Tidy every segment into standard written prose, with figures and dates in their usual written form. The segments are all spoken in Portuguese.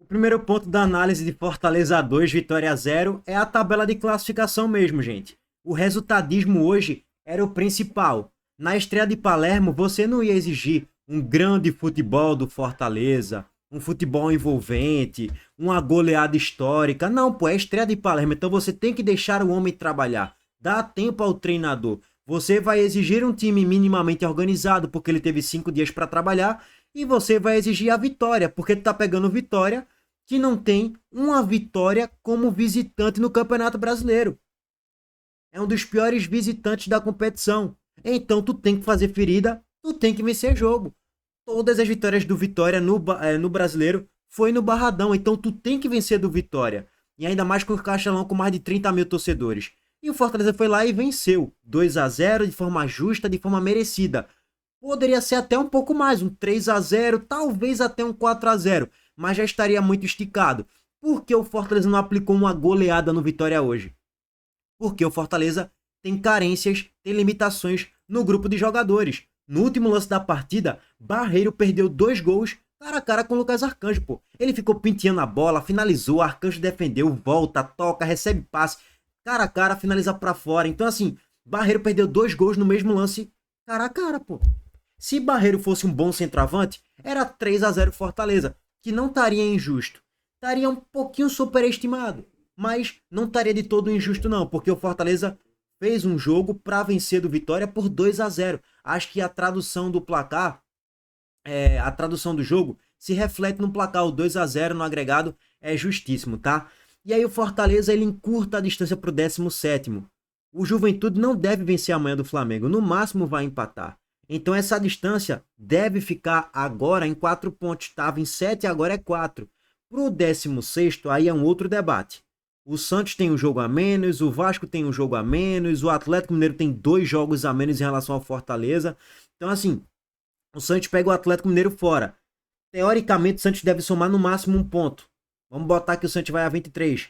Primeiro ponto da análise de Fortaleza 2, Vitória 0, é a tabela de classificação mesmo, gente. O resultadismo hoje era o principal. Na estreia de Palermo, você não ia exigir um grande futebol do Fortaleza, um futebol envolvente, uma goleada histórica. Não, pô, é a estreia de Palermo, então você tem que deixar o homem trabalhar. Dá tempo ao treinador. Você vai exigir um time minimamente organizado, porque ele teve 5 dias para trabalhar, e você vai exigir a vitória, porque tu tá pegando Vitória, que não tem uma vitória como visitante no Campeonato Brasileiro. É um dos piores visitantes da competição. Então tu tem que fazer ferida, tu tem que vencer jogo. Todas as vitórias do Vitória no Brasileiro foi no Barradão, então tu tem que vencer do Vitória. E ainda mais com o Castelão com mais de 30 mil torcedores. E o Fortaleza foi lá e venceu. 2-0 de forma justa, de forma merecida. Poderia ser até um pouco mais, um 3-0, talvez até um 4-0, mas já estaria muito esticado. Por que o Fortaleza não aplicou uma goleada no Vitória hoje? Porque o Fortaleza tem carências, tem limitações no grupo de jogadores. No último lance da partida, Barreiro perdeu 2 gols cara a cara com o Lucas Arcanjo, pô. Ele ficou penteando a bola, finalizou, Arcanjo defendeu, volta, toca, recebe passe, cara a cara, finaliza pra fora. Então assim, Barreiro perdeu 2 gols no mesmo lance, cara a cara, pô. Se Barreiro fosse um bom centroavante, era 3-0 Fortaleza, que não estaria injusto. Estaria um pouquinho superestimado, mas não estaria de todo injusto não, porque o Fortaleza fez um jogo para vencer do Vitória por 2-0. Acho que a tradução do placar, a tradução do jogo, se reflete no placar. O 2-0 no agregado é justíssimo, tá? E aí o Fortaleza ele encurta a distância para o 17º. O Juventude não deve vencer amanhã do Flamengo, no máximo vai empatar. Então essa distância deve ficar agora em 4 pontos. Estava em 7, agora é 4. Para o 16º, aí é um outro debate. O Santos tem um jogo a menos, o Vasco tem um jogo a menos, o Atlético Mineiro tem 2 jogos a menos em relação ao Fortaleza. Então assim, o Santos pega o Atlético Mineiro fora. Teoricamente o Santos deve somar no máximo 1 ponto. Vamos botar que o Santos vai a 23.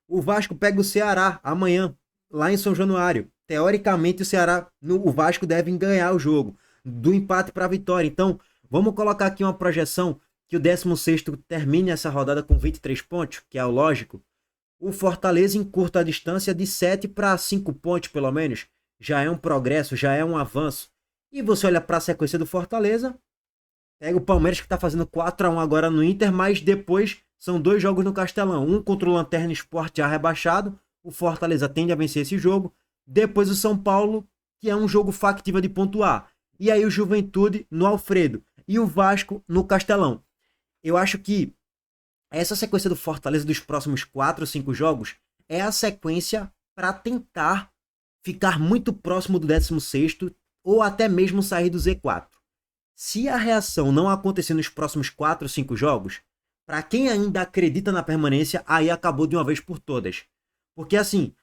O Vasco pega o Ceará amanhã, lá em São Januário. Teoricamente o Vasco deve ganhar o jogo do empate para a vitória. Então, vamos colocar aqui uma projeção que o 16º termine essa rodada com 23 pontos, que é o lógico. O Fortaleza encurta a distância de 7 para 5 pontos, pelo menos. Já é um progresso, já é um avanço. E você olha para a sequência do Fortaleza, pega o Palmeiras que está fazendo 4-1 agora no Inter, mas depois são 2 jogos no Castelão. Um contra o Lanterna Sport já rebaixado, o Fortaleza tende a vencer esse jogo. Depois o São Paulo, que é um jogo factível de pontuar. E aí o Juventude no Alfredo. E o Vasco no Castelão. Eu acho que essa sequência do Fortaleza dos próximos 4 ou 5 jogos é a sequência para tentar ficar muito próximo do 16º ou até mesmo sair do Z4. Se a reação não acontecer nos próximos 4 ou 5 jogos, para quem ainda acredita na permanência, aí acabou de uma vez por todas. Porque assim,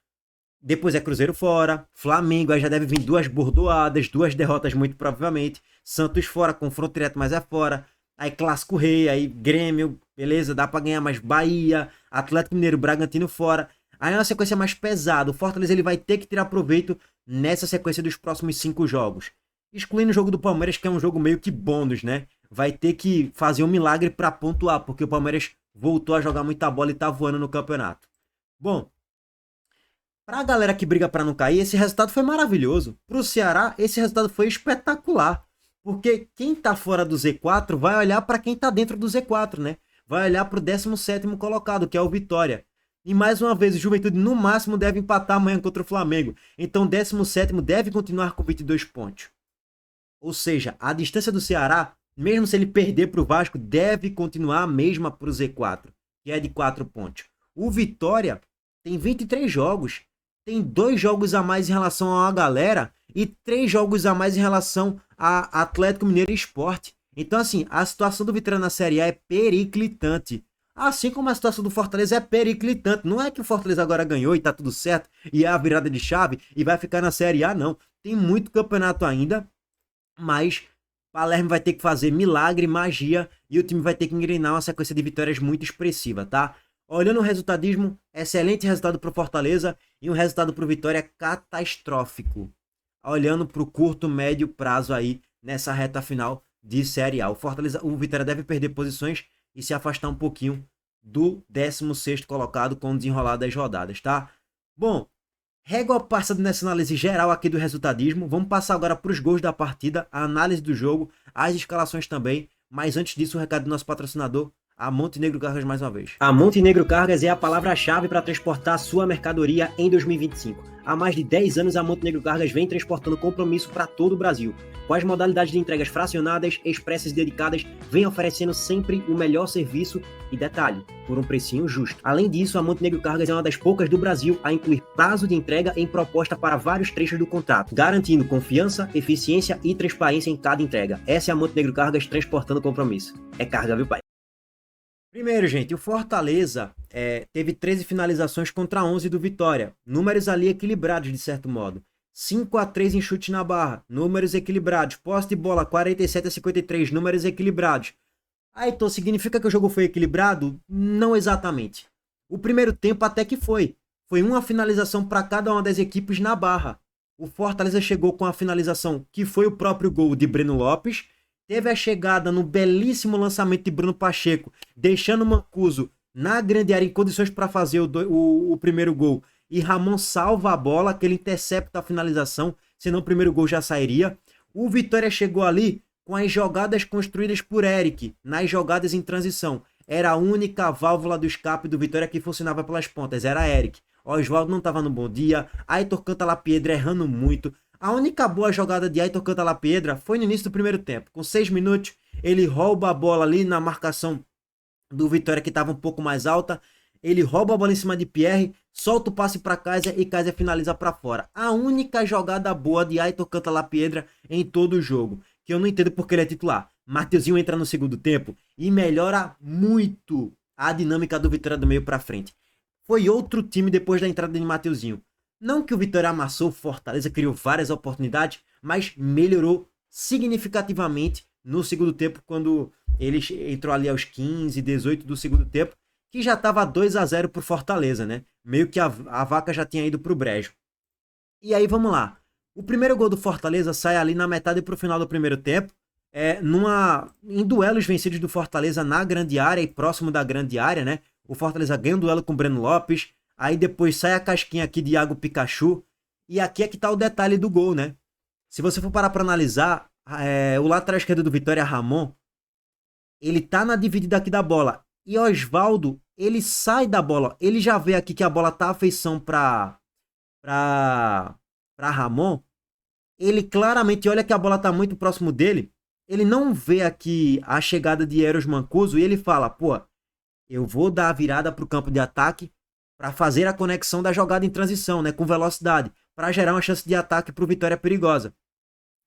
depois é Cruzeiro fora, Flamengo, aí já deve vir 2 bordoadas, 2 derrotas muito provavelmente. Santos fora, confronto direto, mas é fora. Aí Clássico Rei, aí Grêmio, beleza, dá pra ganhar, mas Bahia, Atlético Mineiro, Bragantino fora. Aí é uma sequência mais pesada. O Fortaleza ele vai ter que tirar proveito nessa sequência dos próximos 5 jogos. Excluindo o jogo do Palmeiras, que é um jogo meio que bônus, né? Vai ter que fazer um milagre pra pontuar, porque o Palmeiras voltou a jogar muita bola e tá voando no campeonato. Bom, pra galera que briga pra não cair, esse resultado foi maravilhoso. Pro Ceará, esse resultado foi espetacular. Porque quem tá fora do Z4 vai olhar pra quem tá dentro do Z4, né? Vai olhar pro 17º colocado, que é o Vitória. E mais uma vez, o Juventude no máximo deve empatar amanhã contra o Flamengo. Então o 17º deve continuar com 22 pontos. Ou seja, a distância do Ceará, mesmo se ele perder pro Vasco, deve continuar a mesma pro Z4, que é de 4 pontos. O Vitória tem 23 jogos. Tem 2 jogos a mais em relação a galera e 3 jogos a mais em relação a Atlético Mineiro e Sport. Então, assim, a situação do Vitória na Série A é periclitante. Assim como a situação do Fortaleza é periclitante. Não é que o Fortaleza agora ganhou e tá tudo certo e é a virada de chave e vai ficar na Série A, não. Tem muito campeonato ainda, mas Palermo vai ter que fazer milagre, magia e o time vai ter que engrenar uma sequência de vitórias muito expressiva, tá? Olhando o resultadismo, excelente resultado para o Fortaleza e um resultado para o Vitória catastrófico. Olhando para o curto, médio prazo aí nessa reta final de Série A. O Vitória deve perder posições e se afastar um pouquinho do 16º colocado com o desenrolar das rodadas, tá? Bom, régua passada nessa análise geral aqui do resultadismo. Vamos passar agora para os gols da partida, a análise do jogo, as escalações também. Mas antes disso, o recado do nosso patrocinador, a Montenegro Cargas mais uma vez. A Montenegro Cargas é a palavra-chave para transportar sua mercadoria em 2025. Há mais de 10 anos, a Montenegro Cargas vem transportando compromisso para todo o Brasil. Com as modalidades de entregas fracionadas, expressas e dedicadas, vem oferecendo sempre o melhor serviço e detalhe, por um precinho justo. Além disso, a Montenegro Cargas é uma das poucas do Brasil a incluir prazo de entrega em proposta para vários trechos do contrato, garantindo confiança, eficiência e transparência em cada entrega. Essa é a Montenegro Cargas transportando compromisso. É carga, viu, pai? Primeiro, gente, o Fortaleza teve 13 finalizações contra 11 do Vitória. Números ali equilibrados, de certo modo. 5-3 em chute na barra, números equilibrados. Posse de bola, 47-53, números equilibrados. Aí, então, significa que o jogo foi equilibrado? Não exatamente. O primeiro tempo até que foi. Foi uma finalização para cada uma das equipes na barra. O Fortaleza chegou com a finalização que foi o próprio gol de Breno Lopes. Teve a chegada no belíssimo lançamento de Bruno Pacheco, deixando o Mancuso na grande área em condições para fazer o primeiro gol. E Ramon salva a bola, que ele intercepta a finalização, senão o primeiro gol já sairia. O Vitória chegou ali com as jogadas construídas por Eric, nas jogadas em transição. Era a única válvula do escape do Vitória que funcionava pelas pontas, era Eric. Oswaldo não estava no bom dia, Aitor Cantalapiedra errando muito. A única boa jogada de Aitor Cantalapiedra foi no início do primeiro tempo. Com 6 minutos, ele rouba a bola ali na marcação do Vitória, que estava um pouco mais alta. Ele rouba a bola em cima de Pierre, solta o passe para Kaiser e Kaiser finaliza para fora. A única jogada boa de Aitor Cantalapiedra em todo o jogo, que eu não entendo porque ele é titular. Mateuzinho entra no segundo tempo e melhora muito a dinâmica do Vitória do meio para frente. Foi outro time depois da entrada de Mateuzinho. Não que o Vitória amassou o Fortaleza, criou várias oportunidades, mas melhorou significativamente no segundo tempo, quando ele entrou ali aos 15, 18 do segundo tempo, que já estava 2-0 pro Fortaleza, né? Meio que a vaca já tinha ido pro brejo. E aí, vamos lá. O primeiro gol do Fortaleza sai ali na metade pro final do primeiro tempo, em duelos vencidos do Fortaleza na grande área e próximo da grande área, né? O Fortaleza ganha um duelo com o Breno Lopes, aí depois sai a casquinha aqui de Iago Pikachu, e aqui é que tá o detalhe do gol, né? Se você for parar para analisar, o lateral esquerdo do Vitória, Ramon, ele tá na dividida aqui da bola, e Oswaldo, ele sai da bola, ele já vê aqui que a bola tá a feição pra Ramon, ele claramente olha que a bola tá muito próximo dele, ele não vê aqui a chegada de Eros Mancuso, e ele fala, pô, eu vou dar a virada pro campo de ataque para fazer a conexão da jogada em transição, né, com velocidade, para gerar uma chance de ataque pro Vitória perigosa.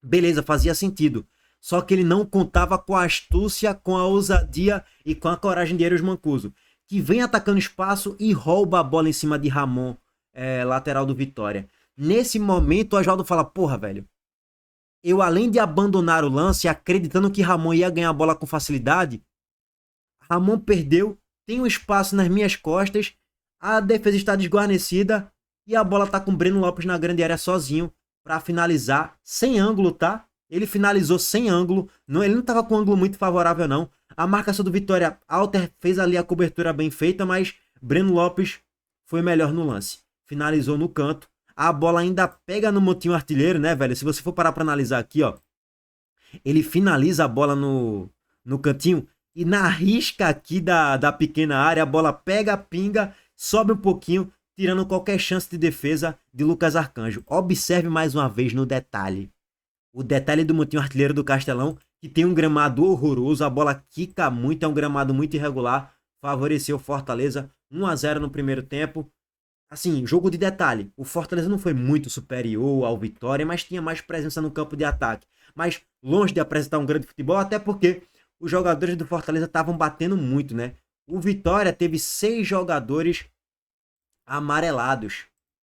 Beleza, fazia sentido. Só que ele não contava com a astúcia, com a ousadia e com a coragem de Eros Mancuso, que vem atacando espaço e rouba a bola em cima de Ramon, lateral do Vitória. Nesse momento, o Oswaldo fala, porra, velho, eu além de abandonar o lance, acreditando que Ramon ia ganhar a bola com facilidade, Ramon perdeu, tem um espaço nas minhas costas, a defesa está desguarnecida e a bola tá com o Breno Lopes na grande área sozinho para finalizar sem ângulo, tá? Ele finalizou sem ângulo, ele não estava com um ângulo muito favorável não. A marcação do Vitória, Alter fez ali a cobertura bem feita, mas Breno Lopes foi melhor no lance. Finalizou no canto. A bola ainda pega no motinho artilheiro, né, velho? Se você for parar para analisar aqui, ó, ele finaliza a bola no cantinho e na risca aqui da pequena área, a bola pega, pinga, sobe um pouquinho, tirando qualquer chance de defesa de Lucas Arcanjo. Observe mais uma vez no detalhe. O detalhe do montinho artilheiro do Castelão, que tem um gramado horroroso, a bola quica muito, é um gramado muito irregular, favoreceu o Fortaleza, 1-0 no primeiro tempo. Assim, jogo de detalhe, o Fortaleza não foi muito superior ao Vitória, mas tinha mais presença no campo de ataque. Mas longe de apresentar um grande futebol, até porque os jogadores do Fortaleza estavam batendo muito, né? O Vitória teve 6 jogadores amarelados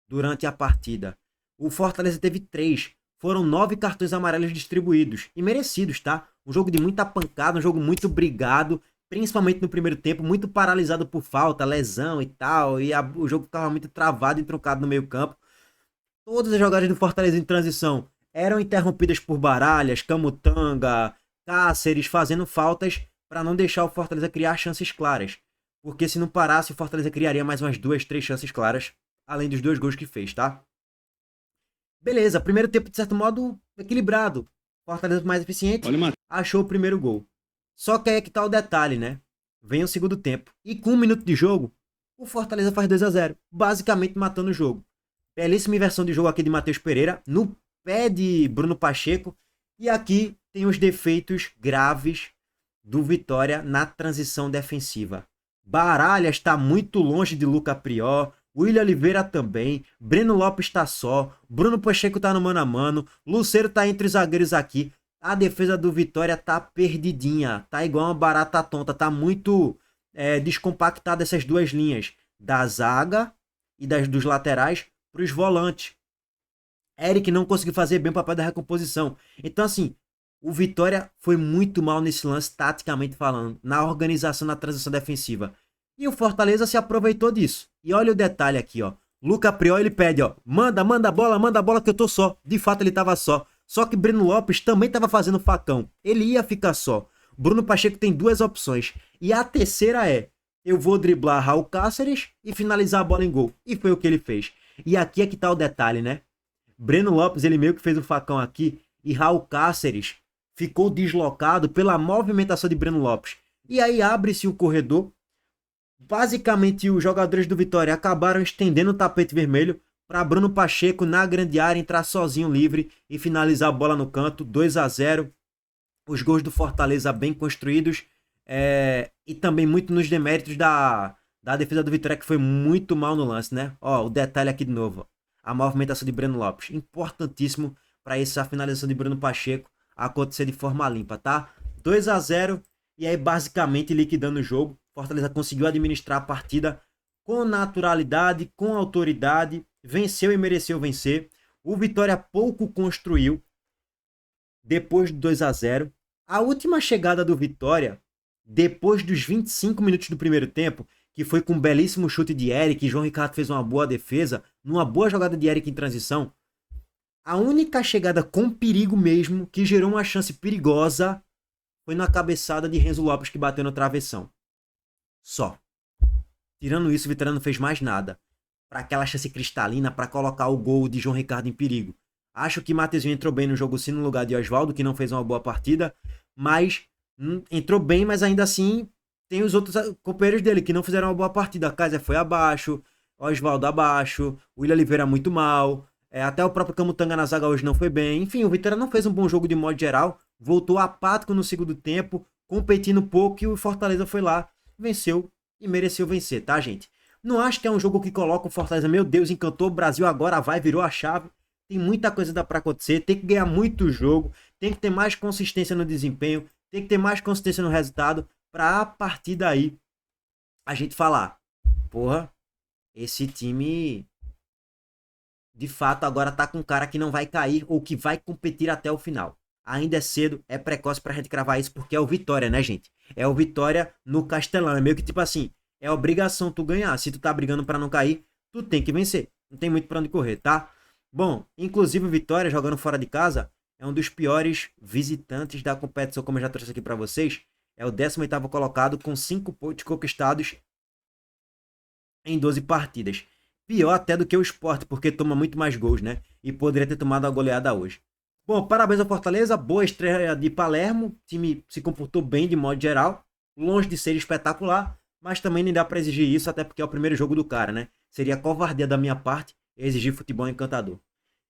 durante a partida. O Fortaleza teve 3. Foram 9 cartões amarelos distribuídos. E merecidos, tá? Um jogo de muita pancada, um jogo muito brigado, principalmente no primeiro tempo, muito paralisado por falta, lesão e tal. E o jogo ficava muito travado e truncado no meio campo. Todas as jogadas do Fortaleza em transição eram interrompidas por Baralhas, Camutanga, Cáceres, fazendo faltas para não deixar o Fortaleza criar chances claras. porque se não parasse, o Fortaleza criaria mais umas 2, 3 chances claras, além dos 2 gols que fez, tá? Beleza, primeiro tempo, de certo modo, equilibrado. Fortaleza mais eficiente, achou o primeiro gol. Só que aí é que tá o detalhe, né? Vem o segundo tempo. E com 1 minuto de jogo, o Fortaleza faz 2-0, basicamente matando o jogo. Belíssima inversão de jogo aqui de Matheus Pereira, no pé de Bruno Pacheco. E aqui tem os defeitos graves do Vitória na transição defensiva. Baralhas está muito longe de Luca Prior, William Oliveira também, Breno Lopes está só, Bruno Pacheco está no mano a mano, Lucero está entre os zagueiros aqui. A defesa do Vitória tá perdidinha, tá igual uma barata tonta, tá muito descompactada essas duas linhas, da zaga e dos laterais para os volantes. Eric não conseguiu fazer bem o papel da recomposição. Então assim, o Vitória foi muito mal nesse lance, taticamente falando, na organização, na transição defensiva. E o Fortaleza se aproveitou disso. E olha o detalhe aqui, ó. Luca Prior, ele pede, ó, manda a bola que eu tô só. De fato, ele tava só. Só que Breno Lopes também tava fazendo facão. Ele ia ficar só. Bruno Pacheco tem 2 opções. E a terceira é, eu vou driblar Raul Cáceres e finalizar a bola em gol. E foi o que ele fez. E aqui é que tá o detalhe, né? Breno Lopes, ele meio que fez o facão aqui. E Raul Cáceres ficou deslocado pela movimentação de Breno Lopes. E aí abre-se o corredor. Basicamente, os jogadores do Vitória acabaram estendendo o tapete vermelho para Bruno Pacheco na grande área entrar sozinho livre e finalizar a bola no canto, 2-0. Os gols do Fortaleza bem construídos e também muito nos deméritos da defesa do Vitória, que foi muito mal no lance, né? Ó, o detalhe aqui de novo, a movimentação de Breno Lopes, importantíssimo para essa finalização de Bruno Pacheco acontecer de forma limpa, tá? 2-0 e aí basicamente liquidando o jogo. Fortaleza conseguiu administrar a partida com naturalidade, com autoridade, venceu e mereceu vencer. O Vitória pouco construiu depois do 2-0. A última chegada do Vitória, depois dos 25 minutos do primeiro tempo, que foi com um belíssimo chute de Eric, e João Ricardo fez uma boa defesa, numa boa jogada de Eric em transição. A única chegada com perigo mesmo, que gerou uma chance perigosa, foi na cabeçada de Renzo Lopes, que bateu no travessão. Só. Tirando isso, o Vitória não fez mais nada para aquela chance cristalina, para colocar o gol de João Ricardo em perigo. Acho que Matheusinho entrou bem no jogo sim, no lugar de Osvaldo, que não fez uma boa partida, mas entrou bem, mas ainda assim tem os outros companheiros dele que não fizeram uma boa partida. A Kaiser foi abaixo, Osvaldo abaixo, o William Oliveira muito mal, até o próprio Camutanga na zaga hoje não foi bem. Enfim, o Vitória não fez um bom jogo de modo geral, voltou apático no segundo tempo, competindo pouco, e o Fortaleza foi lá, venceu e mereceu vencer, tá, gente? Não acho que é um jogo que coloca o Fortaleza, meu Deus, encantou o Brasil, agora vai, virou a chave. Tem muita coisa dá pra acontecer, tem que ganhar muito jogo, tem que ter mais consistência no desempenho, tem que ter mais consistência no resultado, pra a partir daí a gente falar, porra, esse time de fato agora tá com um cara que não vai cair ou que vai competir até o final. Ainda é cedo, é precoce pra gente cravar isso, porque é o Vitória, né, gente? É o Vitória no Castelão, é meio que tipo assim, é obrigação tu ganhar. Se tu tá brigando pra não cair, tu tem que vencer. Não tem muito pra onde correr, tá? Bom, inclusive o Vitória, jogando fora de casa, é um dos piores visitantes da competição, como eu já trouxe aqui pra vocês. É o 18º colocado, com 5 pontos conquistados em 12 partidas. Pior até do que o Sport, porque toma muito mais gols, né? E poderia ter tomado a goleada hoje. Bom, parabéns ao Fortaleza, boa estreia de Palermo, o time se comportou bem de modo geral, longe de ser espetacular, mas também nem dá pra exigir isso, até porque é o primeiro jogo do cara, né? Seria covardia da minha parte exigir futebol encantador.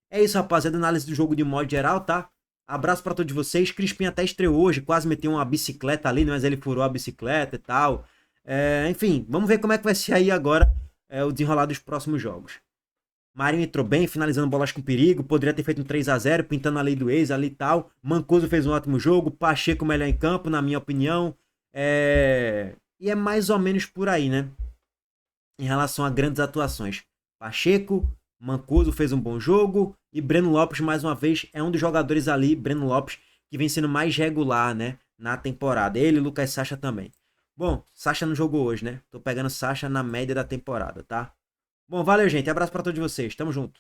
É isso, rapaziada, análise do jogo de modo geral, tá? Abraço pra todos vocês, Crispim até estreou hoje, quase meteu uma bicicleta ali, mas ele furou a bicicleta e tal. Enfim, vamos ver como é que vai ser aí agora o desenrolar dos próximos jogos. Marinho entrou bem, finalizando bolas com perigo, poderia ter feito um 3-0, pintando a lei do ex ali e tal. Mancuso fez um ótimo jogo, Pacheco melhor em campo, na minha opinião. E é mais ou menos por aí, né? Em relação a grandes atuações. Pacheco, Mancuso fez um bom jogo, e Breno Lopes, mais uma vez, é um dos jogadores ali, Breno Lopes, que vem sendo mais regular, né? Na temporada. Ele e Lucas Sacha também. Bom, Sacha não jogou hoje, né? Tô pegando Sacha na média da temporada, tá? Bom, valeu, gente. Abraço pra todos vocês. Tamo junto.